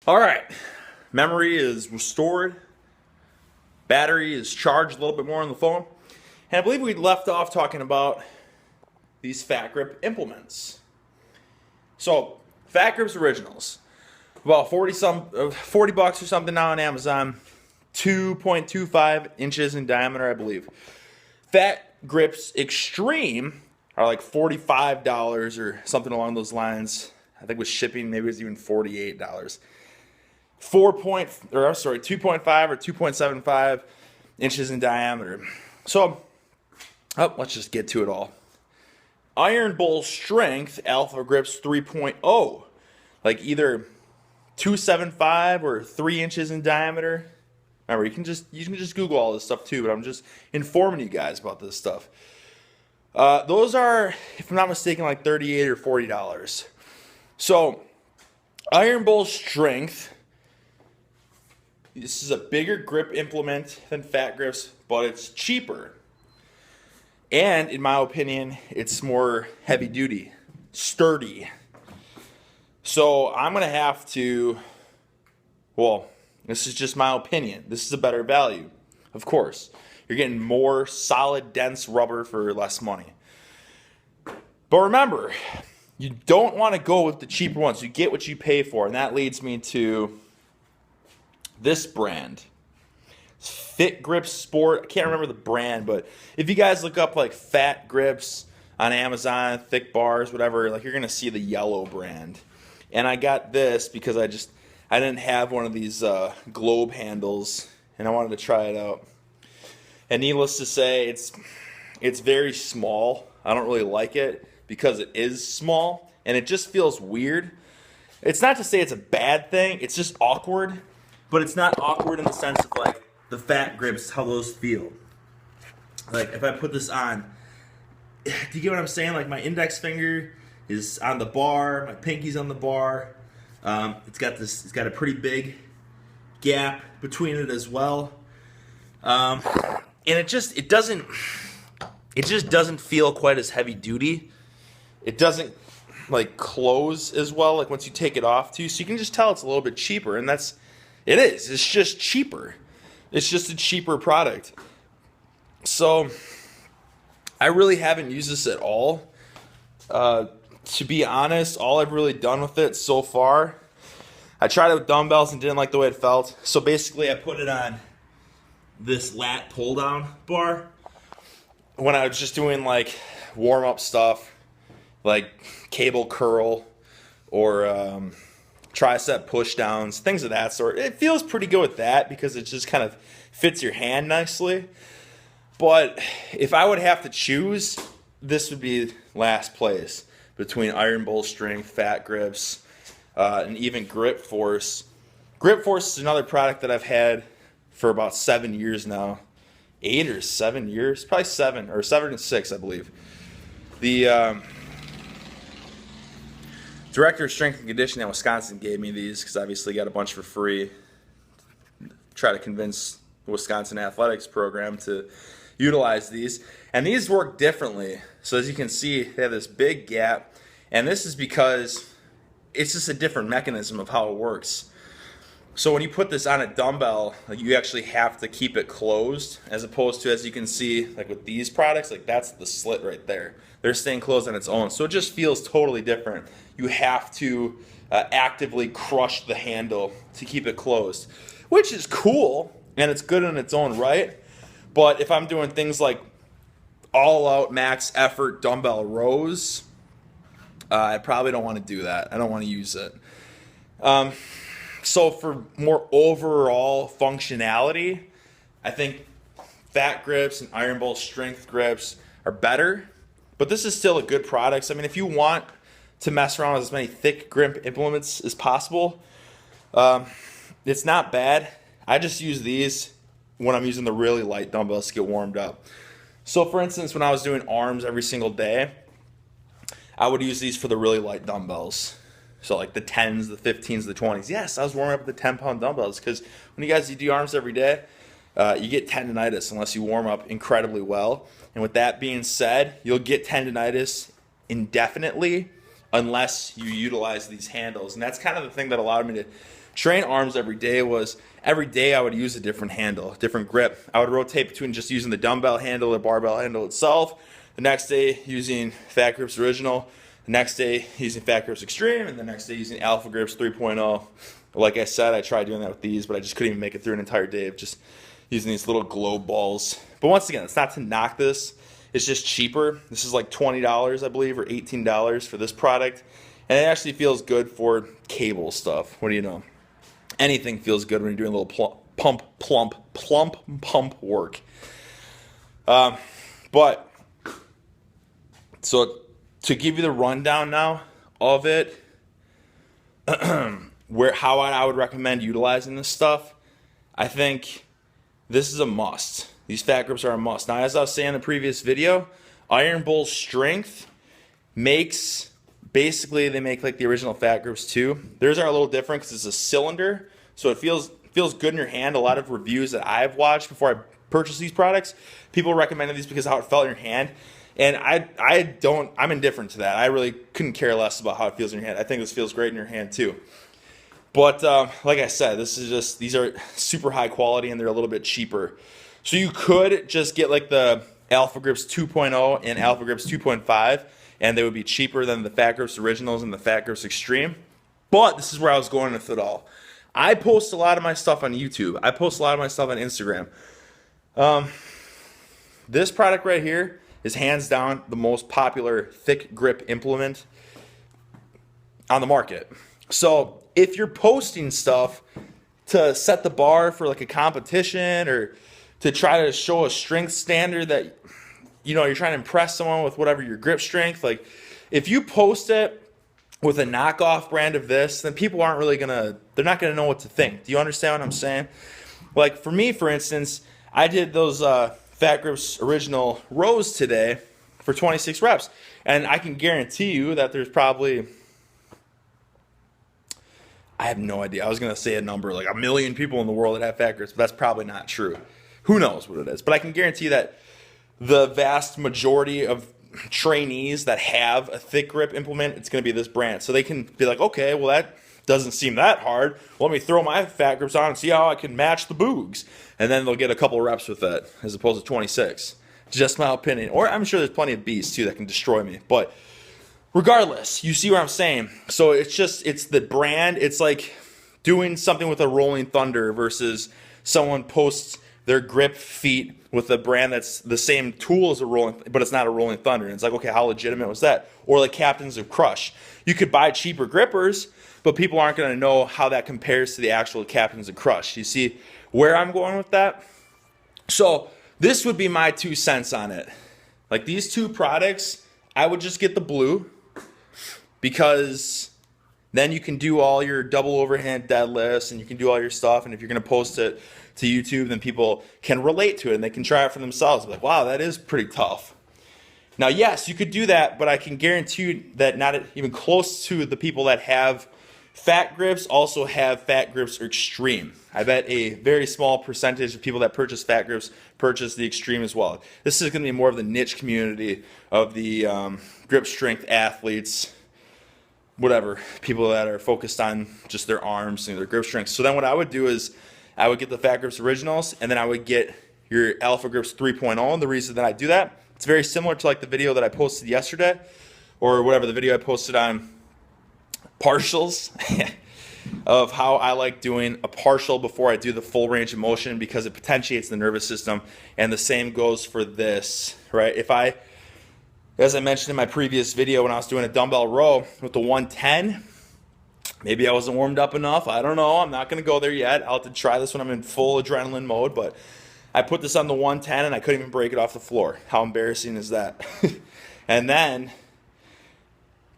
All right, memory is restored, battery is charged a little bit more on the phone, and I believe we left off talking about these Fat Grip implements. So, Fat Grip's Originals, about 40 bucks or something now on Amazon, 2.25 inches in diameter, I believe. Fat Grip's Extreme are like $45 or something along those lines. I think with shipping, maybe it was even $48. 2.5 or 2.75 inches in diameter. So, let's just get to it all. Iron Bowl Strength Alpha Grips 3.0, like either 2.75 or 3 inches in diameter. Remember, you can just Google all this stuff too, but I'm just informing you guys about this stuff. Those are, if I'm not mistaken, like $38 or $40. So, Iron Bowl Strength. This is a bigger grip implement than Fat Grips, but it's cheaper. And in my opinion, it's more heavy duty, sturdy. So I'm going to have to, this is just my opinion. This is a better value. Of course, you're getting more solid, dense rubber for less money. But remember, you don't want to go with the cheaper ones. You get what you pay for. And that leads me to this brand. It's Fit Grip Sport. I can't remember the brand, but if you guys look up like Fat Grips on Amazon, thick bars, whatever, like you're going to see the yellow brand. And I got this because I didn't have one of these globe handles, and I wanted to try it out. And needless to say, it's very small. I don't really like it because it is small, and it just feels weird. It's not to say it's a bad thing. It's just awkward, but it's not awkward in the sense of like the Fat Grips, how those feel. Like if I put this on, do you get what I'm saying? Like my index finger is on the bar, my pinky's on the bar. It's got a pretty big gap between it as well. And it just doesn't feel quite as heavy duty. It doesn't like close as well, like once you take it off too. So you can just tell it's a little bit cheaper, and it's just cheaper. It's just a cheaper product. So I really haven't used this at all. To be honest, all I've really done with it so far, I tried it with dumbbells and didn't like the way it felt. So basically I put it on this lat pull down bar when I was just doing like warm up stuff, like cable curl or tricep push downs, things of that sort. It feels pretty good with that because it just kind of fits your hand nicely. But if I would have to choose, this would be last place between Iron Bowl Strength, Fat Grips, and even Grip Force. Grip Force is another product that I've had for about 7 years now. 8 or 7 years? Probably 7 or 7 and 6, I believe. The Director of Strength and Conditioning at Wisconsin gave me these because obviously got a bunch for free. Try to convince the Wisconsin athletics program to utilize these. And these work differently. So as you can see, they have this big gap. And this is because it's just a different mechanism of how it works. So when you put this on a dumbbell, you actually have to keep it closed, as opposed to, as you can see, like with these products, like that's the slit right there. They're staying closed on its own. So it just feels totally different. You have to actively crush the handle to keep it closed, which is cool, and it's good in its own right. But if I'm doing things like all-out max effort dumbbell rows, I probably don't want to do that. I don't want to use it. So for more overall functionality, I think Fat Grips and Iron Bowl Strength Grips are better. But this is still a good product. So, I mean, if you want to mess around with as many thick grip implements as possible, it's not bad. I just use these when I'm using the really light dumbbells to get warmed up. So for instance, when I was doing arms every single day, I would use these for the really light dumbbells. So like the 10s, the 15s, the 20s. Yes, I was warming up with the 10-pound dumbbells because when you guys do arms every day, you get tendonitis unless you warm up incredibly well. And with that being said, you'll get tendonitis indefinitely unless you utilize these handles. And that's kind of the thing that allowed me to train arms every day was every day I would use a different handle, different grip. I would rotate between just using the dumbbell handle or barbell handle itself. The next day using Fat Gripz Original. The next day using Fat Gripz Extreme. And the next day using Alpha Gripz 3.0. Like I said, I tried doing that with these, but I just couldn't even make it through an entire day of just using these little globe balls. But once again, it's not to knock this. It's just cheaper. This is like $20, I believe, or $18 for this product. And it actually feels good for cable stuff. What do you know? Anything feels good when you're doing a little pump work. But, so to give you the rundown now of it, how I would recommend utilizing this stuff, I think this is a must. These Fat Gripz are a must. Now, as I was saying in the previous video, Iron Bull Strength makes, basically they make like the original Fat Gripz too. Theirs are a little different because it's a cylinder, so it feels good in your hand. A lot of reviews that I've watched before I purchased these products, people recommended these because of how it felt in your hand. And I'm indifferent to that. I really couldn't care less about how it feels in your hand. I think this feels great in your hand too. But like I said, these are super high quality and they're a little bit cheaper. So you could just get like the Alpha Gripz 2.0 and Alpha Gripz 2.5, and they would be cheaper than the Fat Gripz Originals and the Fat Gripz Extreme. But this is where I was going with it all. I post a lot of my stuff on YouTube. I post a lot of my stuff on Instagram. This product right here is hands down the most popular thick grip implement on the market. So if you're posting stuff to set the bar for like a competition or to try to show a strength standard that, you know, you're trying to impress someone with whatever your grip strength, like if you post it with a knockoff brand of this, then people aren't really they're not gonna know what to think. Do you understand what I'm saying? Like for me, for instance, I did those Fat Gripz Original rows today for 26 reps, and I can guarantee you that there's probably, I have no idea. I was going to say a number, like 1 million people in the world that have Fat Gripz, but that's probably not true. Who knows what it is? But I can guarantee that the vast majority of trainees that have a thick grip implement, it's going to be this brand. So they can be like, okay, well, that doesn't seem that hard. Well, let me throw my Fat Gripz on and see how I can match the boogs. And then they'll get a couple reps with that as opposed to 26. Just my opinion. Or I'm sure there's plenty of beasts, too, that can destroy me. But regardless, you see what I'm saying. So it's the brand. It's like doing something with a Rolling Thunder versus someone posts their grip feet with a brand that's the same tool as a Rolling, but it's not a Rolling Thunder. And it's like, okay, how legitimate was that? Or like Captains of Crush. You could buy cheaper grippers, but people aren't going to know how that compares to the actual Captains of Crush. You see where I'm going with that? So this would be my 2 cents on it. Like these two products, I would just get the blue, because then you can do all your double overhand deadlifts and you can do all your stuff. And if you're going to post it to YouTube, then people can relate to it and they can try it for themselves. Like, wow, that is pretty tough. Now, yes, you could do that, but I can guarantee you that not even close to the people that have Fat Gripz also have Fat Gripz Extreme. I bet a very small percentage of people that purchase Fat Gripz purchase the Extreme as well. This is going to be more of the niche community of the grip strength athletes, whatever, people that are focused on just their arms and their grip strength. So then what I would do is I would get the Fat Gripz Originals, and then I would get your Alpha Gripz 3.0. And the reason that I do that, it's very similar to like the video that I posted yesterday, or whatever, the video I posted on partials of how I like doing a partial before I do the full range of motion, because it potentiates the nervous system. And the same goes for this, right? If I, as I mentioned in my previous video, when I was doing a dumbbell row with the 110, maybe I wasn't warmed up enough. I don't know. I'm not going to go there yet. I'll have to try this when I'm in full adrenaline mode. But I put this on the 110 and I couldn't even break it off the floor. How embarrassing is that? And then,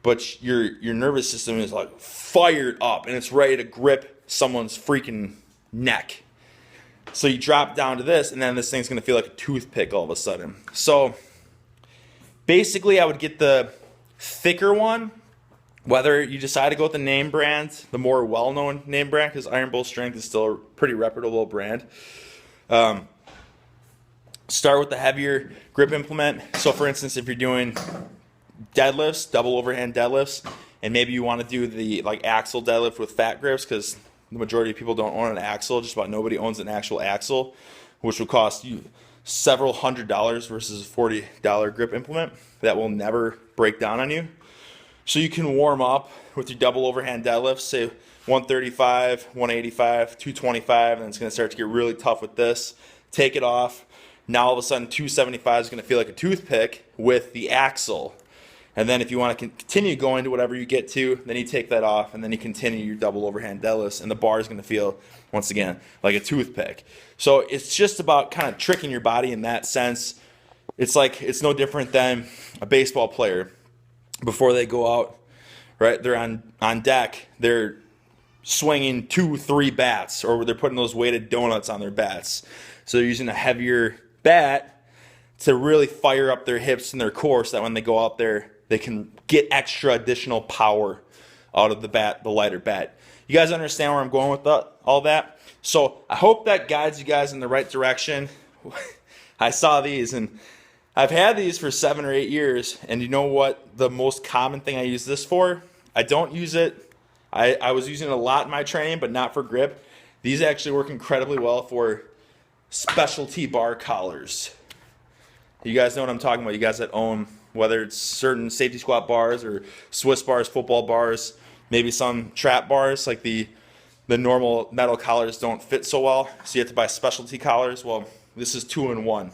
but your nervous system is like fired up and it's ready to grip someone's freaking neck. So you drop down to this, and then this thing's going to feel like a toothpick all of a sudden. So basically, I would get the thicker one, whether you decide to go with the name brand, the more well-known name brand, because Iron Bull Strength is still a pretty reputable brand. Start with the heavier grip implement. So for instance, if you're doing deadlifts, double overhand deadlifts, and maybe you want to do the like axle deadlift with Fat Gripz, because the majority of people don't own an axle. Just about nobody owns an actual axle, which will cost you several $100s versus a $40 grip implement that will never break down on you. So you can warm up with your double overhand deadlifts, say 135, 185, 225, and it's going to start to get really tough with this. Take it off. Now all of a sudden 275 is going to feel like a toothpick with the axle. And then if you want to continue going to whatever you get to, then you take that off and then you continue your double overhand deadlifts, and the bar is going to feel, once again, like a toothpick. So it's just about kind of tricking your body in that sense. It's like, it's no different than a baseball player. Before they go out, right, they're on deck, they're swinging 2-3 bats, or they're putting those weighted donuts on their bats. So they're using a heavier bat to really fire up their hips and their core so that when they go out there, they can get extra additional power out of the bat, the lighter bat. You guys understand where I'm going with all that? So I hope that guides you guys in the right direction. I saw these, and I've had these for 7 or 8 years, and you know what the most common thing I use this for? I don't use it. I was using it a lot in my training, but not for grip. These actually work incredibly well for specialty bar collars. You guys know what I'm talking about. You guys that own, whether it's certain safety squat bars or Swiss bars, football bars, maybe some trap bars, like the normal metal collars don't fit so well, so you have to buy specialty collars. Well, this is 2-in-1.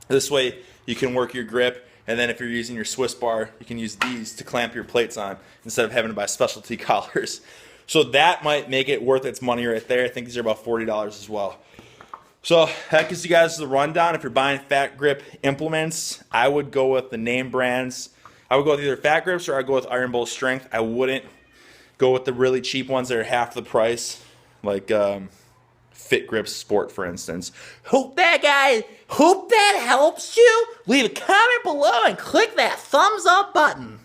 This way you can work your grip, and then if you're using your Swiss bar, you can use these to clamp your plates on instead of having to buy specialty collars. So that might make it worth its money right there. I think these are about $40 as well. So that gives you guys the rundown. If you're buying fat grip implements, I would go with the name brands. I would go with either Fat Grips or I'd go with Iron Bull Strength. I wouldn't go with the really cheap ones that are half the price, like Fit Grips Sport, for instance. Hope that helps you. Leave a comment below and click that thumbs up button.